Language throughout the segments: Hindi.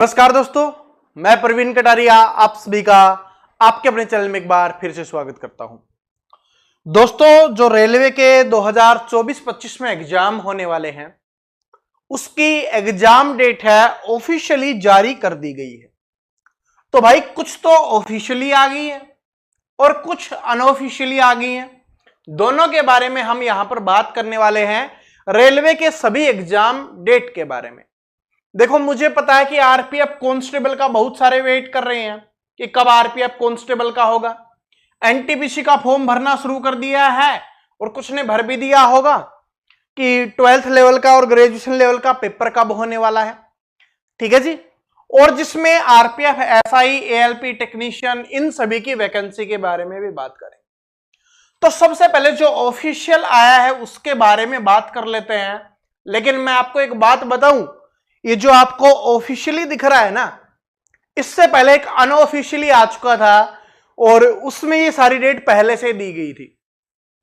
नमस्कार दोस्तों, मैं प्रवीण कटारिया आप सभी का आपके अपने चैनल में एक बार फिर से स्वागत करता हूं। दोस्तों, जो रेलवे के 2024-25 में एग्जाम होने वाले हैं उसकी एग्जाम डेट है ऑफिशियली जारी कर दी गई है। तो भाई कुछ तो ऑफिशियली आ गई है और कुछ अनऑफिशियली आ गई है। दोनों के बारे में हम यहां पर बात करने वाले हैं, रेलवे के सभी एग्जाम डेट के बारे में। देखो, मुझे पता है कि आरपीएफ कांस्टेबल का बहुत सारे वेट कर रहे हैं कि कब आरपीएफ कांस्टेबल का होगा। एनटीपीसी का फॉर्म भरना शुरू कर दिया है और कुछ ने भर भी दिया होगा कि 12th लेवल का और ग्रेजुएशन लेवल का पेपर कब होने वाला है। ठीक है जी। और जिसमें आरपीएफ, एसआई, एएलपी टेक्नीशियन, इन सभी की वैकेंसी के बारे में भी बात करें। तो सबसे पहले जो ऑफिशियल आया है उसके बारे में बात कर लेते हैं। लेकिन मैं आपको एक बात बताऊं, ये जो आपको ऑफिशियली दिख रहा है ना, इससे पहले एक अनऑफिशियली आ चुका था और उसमें ये सारी डेट पहले से दी गई थी।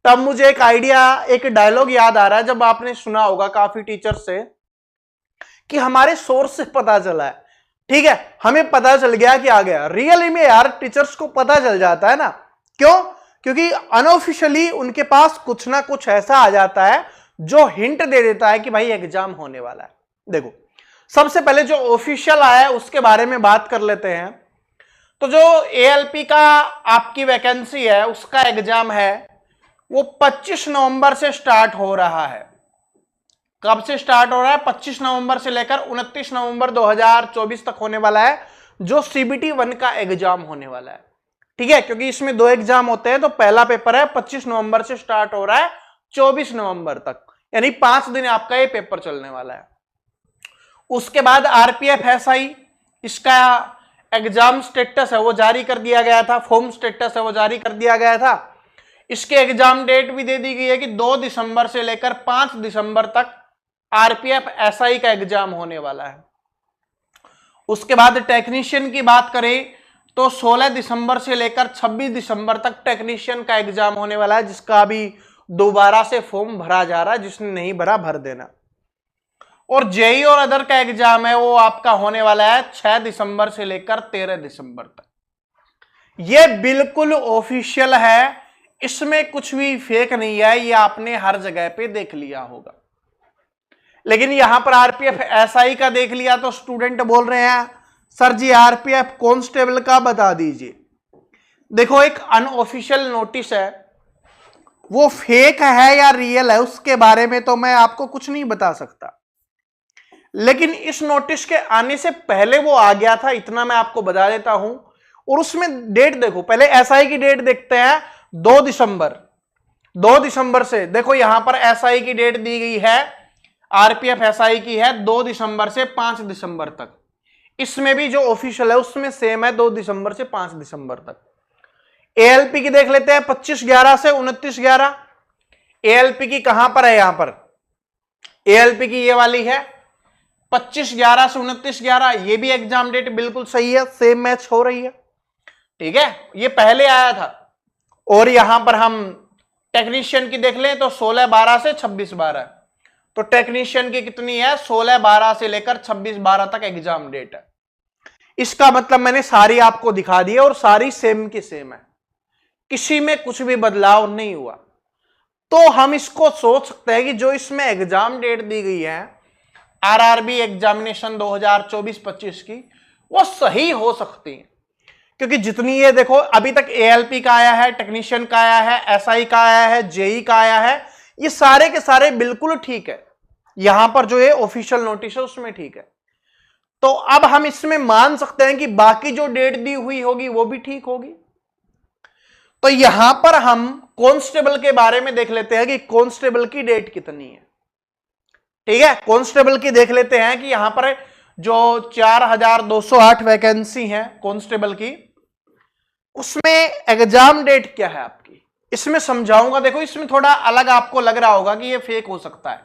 तब मुझे एक आइडिया, एक डायलॉग याद आ रहा है, जब आपने सुना होगा काफी टीचर से कि हमारे सोर्स से पता चला है। ठीक है, हमें पता चल गया कि आ गया। रियली में यार टीचर्स को पता चल जाता है ना। क्यों? क्योंकि अनऑफिशियली उनके पास कुछ ना कुछ ऐसा आ जाता है जो हिंट दे देता है कि भाई एग्जाम होने वाला है। देखो, सबसे पहले जो ऑफिशियल आया है उसके बारे में बात कर लेते हैं। तो जो एएलपी का आपकी वैकेंसी है उसका एग्जाम है वो 25 नवंबर से स्टार्ट हो रहा है। कब से स्टार्ट हो रहा है? 25 नवंबर से लेकर 29 नवंबर 2024 तक होने वाला है, जो सीबीटी 1 का एग्जाम होने वाला है। ठीक है, क्योंकि इसमें दो एग्जाम होते हैं। तो पहला पेपर है 25 नवंबर से स्टार्ट हो रहा है 24 नवंबर तक, यानी 5 दिन आपका ये पेपर चलने वाला है। उसके बाद आरपीएफ एसआई, इसका एग्जाम स्टेटस है वो जारी कर दिया गया था, फॉर्म स्टेटस है वो जारी कर दिया गया था। इसके एग्जाम डेट भी दे दी गई है कि 2 दिसंबर से लेकर 5 दिसंबर तक आरपीएफ एसआई का एग्जाम होने वाला है। उसके बाद टेक्नीशियन की बात करें तो 16 दिसंबर से लेकर 26 दिसंबर तक टेक्नीशियन का एग्जाम होने वाला है, जिसका अभी दोबारा से फॉर्म भरा जा रहा है। जिसने नहीं भरा, भर देना। और जेई और अदर का एग्जाम है वो आपका होने वाला है 6 दिसंबर से लेकर 13 दिसंबर तक। यह बिल्कुल ऑफिशियल है, इसमें कुछ भी फेक नहीं है। ये आपने हर जगह पे देख लिया होगा। लेकिन यहां पर आरपीएफ एसआई का देख लिया तो स्टूडेंट बोल रहे हैं सर जी आरपीएफ कांस्टेबल का बता दीजिए। देखो, एक अनऑफिशियल नोटिस है, वो फेक है या रियल है उसके बारे में तो मैं आपको कुछ नहीं बता सकता। लेकिन इस नोटिस के आने से पहले वो आ गया था, इतना मैं आपको बता देता हूं। और उसमें डेट देखो, पहले एसआई की डेट देखते हैं। 2 दिसंबर, 2 दिसंबर से देखो यहां पर एसआई की डेट दी गई है, आरपीएफ एसआई की है 2 दिसंबर से 5 दिसंबर तक। इसमें भी जो ऑफिशियल है उसमें सेम है, 2 दिसंबर से 5 दिसंबर तक। एएलपी की देख लेते हैं 25/11 से 29/11। एएलपी की कहां पर है? यहां पर एएलपी की ये वाली है 25/11 से 29/11। ये भी एग्जाम डेट बिल्कुल सही है, सेम मैच हो रही है। ठीक है, ये पहले आया था। और यहां पर हम टेक्नीशियन की देख लें तो 16/12 से 26/12। तो टेक्नीशियन की कितनी है? 16/12 से लेकर 26/12 तक एग्जाम डेट है। इसका मतलब मैंने सारी आपको दिखा दी है और सारी सेम की सेम है, किसी में कुछ भी बदलाव नहीं हुआ। तो हम इसको सोच सकते हैं कि जो इसमें एग्जाम डेट दी गई है आरआरबी एग्जामिनेशन 2024-25 की, वो सही हो सकती है। क्योंकि जितनी ये देखो, अभी तक एएलपी का आया है, टेक्नीशियन का आया है, एसआई का आया है, जेई का आया है, ये सारे के सारे बिल्कुल ठीक है। यहां पर जो ये ऑफिशियल नोटिस है उसमें ठीक है। तो अब हम इसमें मान सकते हैं कि बाकी जो डेट दी हुई होगी वो भी ठीक होगी। तो यहां पर हम कांस्टेबल के बारे में देख लेते हैं कि कांस्टेबल की डेट कितनी है। ठीक है, कांस्टेबल की देख लेते हैं कि यहां पर जो 4208 वैकेंसी है कांस्टेबल की, उसमें एग्जाम डेट क्या है आपकी, इसमें समझाऊंगा। देखो, इसमें थोड़ा अलग आपको लग रहा होगा कि ये फेक हो सकता है।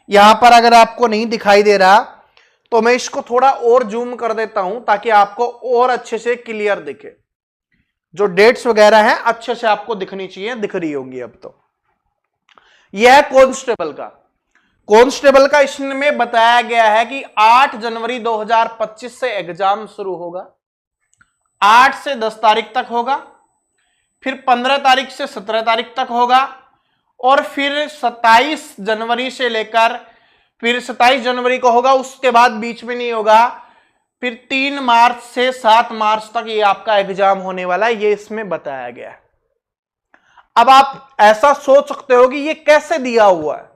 यहां पर अगर आपको नहीं दिखाई दे रहा तो मैं इसको थोड़ा और जूम कर देता हूं ताकि आपको और अच्छे से क्लियर दिखे। जो डेट्स वगैरह हैं अच्छे से आपको दिखनी चाहिए, दिख रही होंगी अब तो। यह है कांस्टेबल का। कांस्टेबल का इसमें बताया गया है कि 8 जनवरी 2025 से एग्जाम शुरू होगा, 8 से 10 तारीख तक होगा, फिर 15 तारीख से 17 तारीख तक होगा, और फिर 27 जनवरी से लेकर फिर 27 जनवरी को होगा, उसके बाद बीच में नहीं होगा, फिर 3 मार्च से 7 मार्च तक ये आपका एग्जाम होने वाला है, ये इसमें बताया गया है। अब आप ऐसा सोच सकते हो कि ये कैसे दिया हुआ है,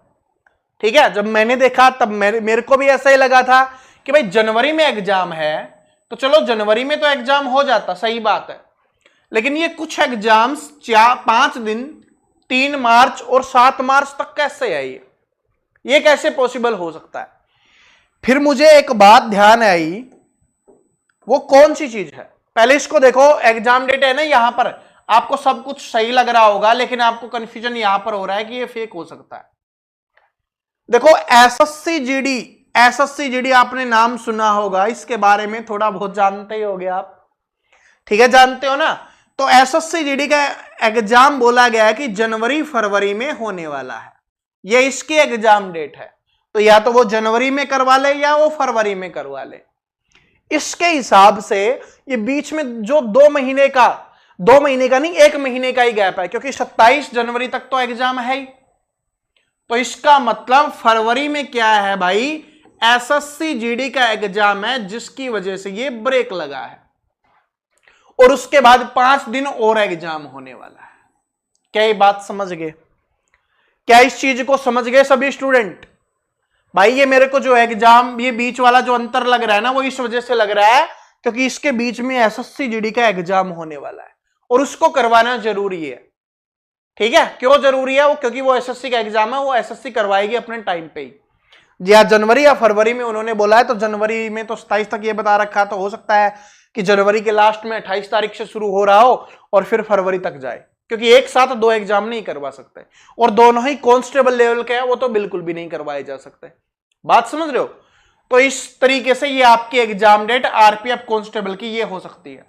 ठीक है। जब मैंने देखा तब मेरे को भी ऐसा ही लगा था कि भाई जनवरी में एग्जाम है तो चलो जनवरी में तो एग्जाम हो जाता, सही बात है, लेकिन ये कुछ एग्जाम्स 5 दिन 3 मार्च और 7 मार्च तक कैसे आई, ये कैसे पॉसिबल हो सकता है। फिर मुझे एक बात ध्यान आई, वो कौन सी चीज है, पहले इसको देखो। एग्जाम डेट है ना, यहां पर आपको सब कुछ सही लग रहा होगा, लेकिन आपको कंफ्यूजन यहां पर हो रहा है कि ये फेक हो सकता है। देखो एसएससी जीडी आपने नाम सुना होगा, इसके बारे में थोड़ा बहुत जानते ही होगे आप, ठीक है, जानते हो ना। तो एसएससी जीडी का एग्जाम बोला गया है कि जनवरी फरवरी में होने वाला है, ये इसकी एग्जाम डेट है। तो या तो वो जनवरी में करवा ले या वो फरवरी में करवा ले। इसके हिसाब से ये बीच में जो 2 महीने का नहीं 1 महीने का ही गैप है, क्योंकि 27 जनवरी तक तो एग्जाम है ही। तो इसका मतलब फरवरी में क्या है भाई, एसएससी जीडी का एग्जाम है, जिसकी वजह से ये ब्रेक लगा है, और उसके बाद 5 दिन और एग्जाम होने वाला है। क्या ये बात समझ गए? क्या इस चीज को समझ गए सभी स्टूडेंट? भाई ये मेरे को जो एग्जाम, ये बीच वाला जो अंतर लग रहा है ना, वो इस वजह से लग रहा है क्योंकि इसके बीच में एसएससी जीडी का एग्जाम होने वाला है और उसको करवाना जरूरी है, ठीक है। क्यों जरूरी है? वो क्योंकि वो एसएससी का एग्जाम है, वो एसएससी करवाएगी अपने टाइम पे ही। जी हाँ, जनवरी या फरवरी में उन्होंने बोला है, तो जनवरी में तो 27 तक ये बता रखा है, तो हो सकता है कि जनवरी के लास्ट में 28 तारीख से शुरू हो रहा हो और फिर फरवरी तक जाए, क्योंकि एक साथ 2 एग्जाम नहीं करवा सकते, और दोनों ही कांस्टेबल लेवल के हैं, वो तो बिल्कुल भी नहीं करवाए जा सकते। बात समझ रहे हो? तो इस तरीके से ये आपकी एग्जाम डेट आरपीएफ कांस्टेबल की ये हो सकती है।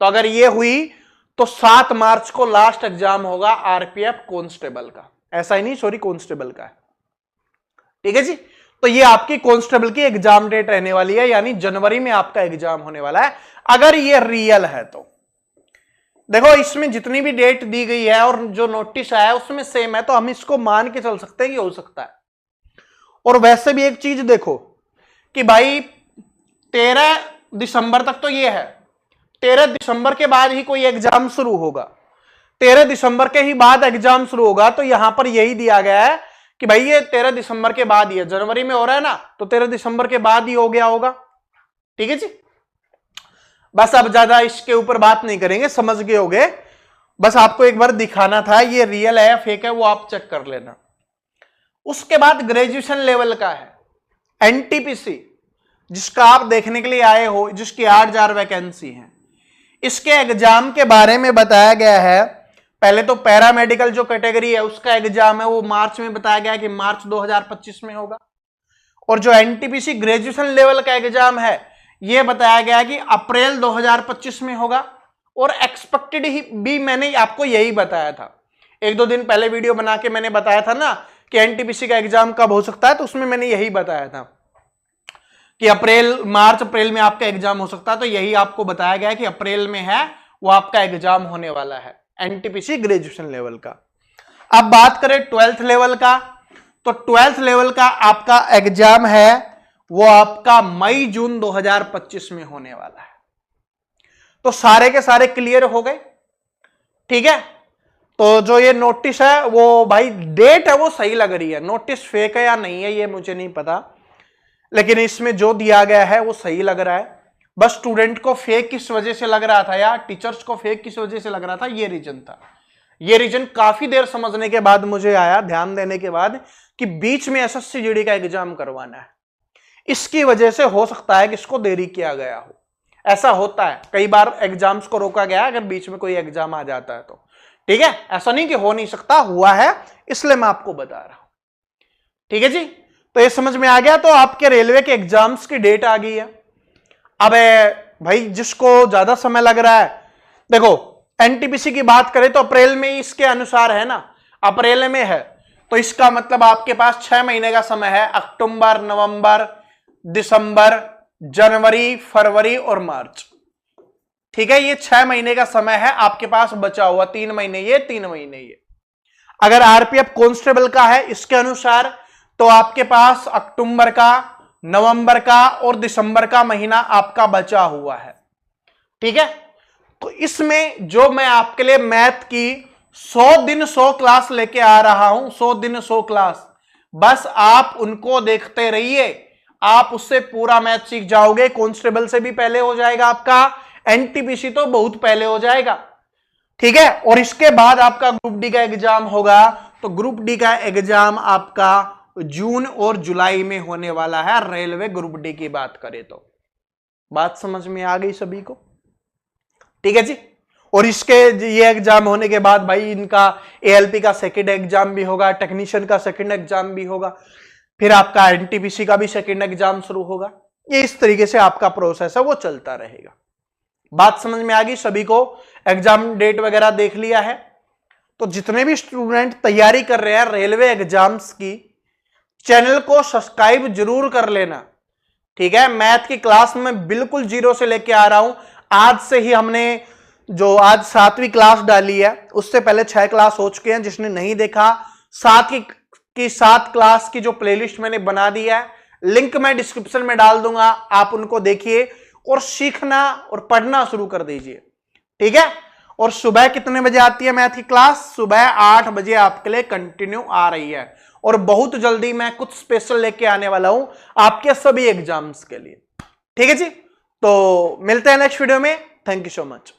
तो अगर ये हुई तो 7 मार्च को लास्ट एग्जाम होगा आरपीएफ कांस्टेबल का, ऐसा ही नहीं, सॉरी, कांस्टेबल का है, ठीक है जी। तो ये आपकी कांस्टेबल की एग्जाम डेट रहने वाली है, यानी जनवरी में आपका एग्जाम होने वाला है, अगर ये रियल है तो। देखो इसमें जितनी भी डेट दी गई है और जो नोटिस आया है उसमें सेम है, तो हम इसको मान के चल सकते हैं कि हो सकता है। और वैसे भी एक चीज देखो कि भाई 13 दिसंबर तक तो ये है, 13 दिसंबर के बाद ही कोई एग्जाम शुरू होगा, 13 दिसंबर के ही बाद एग्जाम शुरू होगा। तो यहां पर यही दिया गया है कि भाई ये 13 दिसंबर के बाद ही है, जनवरी में हो रहा है ना, तो 13 दिसंबर के बाद ही हो गया होगा, ठीक है जी। बस अब ज्यादा इसके ऊपर बात नहीं करेंगे, समझ गए होगे। बस आपको एक बार दिखाना था, ये रियल है या फेक है वो आप चेक कर लेना। उसके बाद ग्रेजुएशन लेवल का है एनटीपीसी, जिसका आप देखने के लिए आए हो, जिसकी 8000 वैकेंसी है। इसके एग्जाम के बारे में बताया गया है, पहले तो पैरामेडिकल जो कैटेगरी है उसका एग्जाम है वो मार्च में बताया गया है कि मार्च 2025 में होगा, और जो एनटीपीसी ग्रेजुएशन लेवल का एग्जाम है ये बताया गया है कि अप्रैल 2025 में होगा, और एक्सपेक्टेड ही भी मैंने आपको यही बताया था, 1-2 दिन पहले वीडियो बना के मैंने बताया था ना कि एनटीपीसी का एग्जाम कब हो सकता है, तो उसमें मैंने यही बताया था कि मार्च अप्रैल में आपका एग्जाम हो सकता है। तो यही आपको बताया गया है कि अप्रैल में है वो आपका एग्जाम होने वाला है, एनटीपीसी ग्रेजुएशन लेवल का। अब बात करें 12th लेवल का, तो 12th लेवल का आपका एग्जाम है वो आपका मई जून 2025 में होने वाला है। तो सारे के सारे क्लियर हो गए, ठीक है। तो जो ये नोटिस है वो भाई डेट है वो सही लग रही है, नोटिस फेक है या नहीं है ये मुझे नहीं पता, लेकिन इसमें जो दिया गया है वो सही लग रहा है। बस स्टूडेंट को फेक किस वजह से लग रहा था या टीचर्स को फेक किस वजह से लग रहा था, ये रीजन था। ये रीजन काफी देर समझने के बाद मुझे आया, ध्यान देने के बाद, कि बीच में एसएससी जीडी का एग्जाम करवाना है, इसकी वजह से हो सकता है कि इसको देरी किया गया हो। ऐसा होता है, कई बार एग्जाम्स को रोका गया अगर बीच में कोई एग्जाम आ जाता है तो, ठीक है। ऐसा नहीं कि हो नहीं सकता, हुआ है, इसलिए मैं आपको बता रहा हूं, ठीक है जी। तो ये समझ में आ गया। तो आपके रेलवे के एग्जाम्स की डेट आ गई है। अब भाई जिसको ज्यादा समय लग रहा है, देखो एनटीपीसी की बात करें तो अप्रैल में इसके अनुसार है ना, अप्रैल में है, तो इसका मतलब आपके पास 6 महीने का समय है, अक्टूबर, नवंबर, दिसंबर, जनवरी, फरवरी और मार्च। ठीक है, ये 6 महीने का समय है आपके पास बचा हुआ, 3 महीने ये, 3 महीने ये। अगर आरपीएफ कांस्टेबल का है इसके अनुसार, तो आपके पास अक्टूबर का, नवंबर का और दिसंबर का महीना आपका बचा हुआ है। ठीक है, तो इसमें जो मैं आपके लिए मैथ की 100 दिन 100 क्लास लेके आ रहा हूं, 100 दिन 100 क्लास, बस आप उनको देखते रहिए, आप उससे पूरा मैथ सीख जाओगे। कांस्टेबल से भी पहले हो जाएगा आपका, एनटीपीसी तो बहुत पहले हो जाएगा। ठीक है, और इसके बाद आपका ग्रुप डी का एग्जाम होगा, तो ग्रुप डी का एग्जाम आपका जून और जुलाई में होने वाला है, रेलवे ग्रुप डी की बात करें तो। बात समझ में आ गई सभी को? ठीक है जी। और इसके ये एग्जाम होने के बाद भाई इनका एएलपी का सेकंड एग्जाम भी होगा, टेक्नीशियन का सेकंड एग्जाम भी होगा, फिर आपका एनटीपीसी का भी सेकंड एग्जाम शुरू होगा। ये इस तरीके से आपका प्रोसेस है वो चलता रहेगा। बात समझ में आ गई सभी को? एग्जाम डेट वगैरह देख लिया है? तो जितने भी स्टूडेंट तैयारी कर रहे हैं रेलवे एग्जाम्स की, चैनल को सब्सक्राइब जरूर कर लेना। ठीक है, मैथ की क्लास में बिल्कुल जीरो से लेके आ रहा हूं। आज से ही हमने जो आज 7वीं क्लास डाली है, उससे पहले 6 क्लास हो चुके हैं। जिसने नहीं देखा, 7 क्लास की जो प्लेलिस्ट मैंने बना दी है, लिंक मैं डिस्क्रिप्शन में डाल दूंगा, आप उनको देखिए और सीखना और पढ़ना शुरू कर दीजिए। ठीक है, और सुबह कितने बजे आती है मैथ की क्लास? सुबह 8 बजे आपके लिए कंटिन्यू आ रही है, और बहुत जल्दी मैं कुछ स्पेशल लेके आने वाला हूं आपके सभी एग्जाम्स के लिए। ठीक है जी, तो मिलते हैं नेक्स्ट वीडियो में। Thank you so much.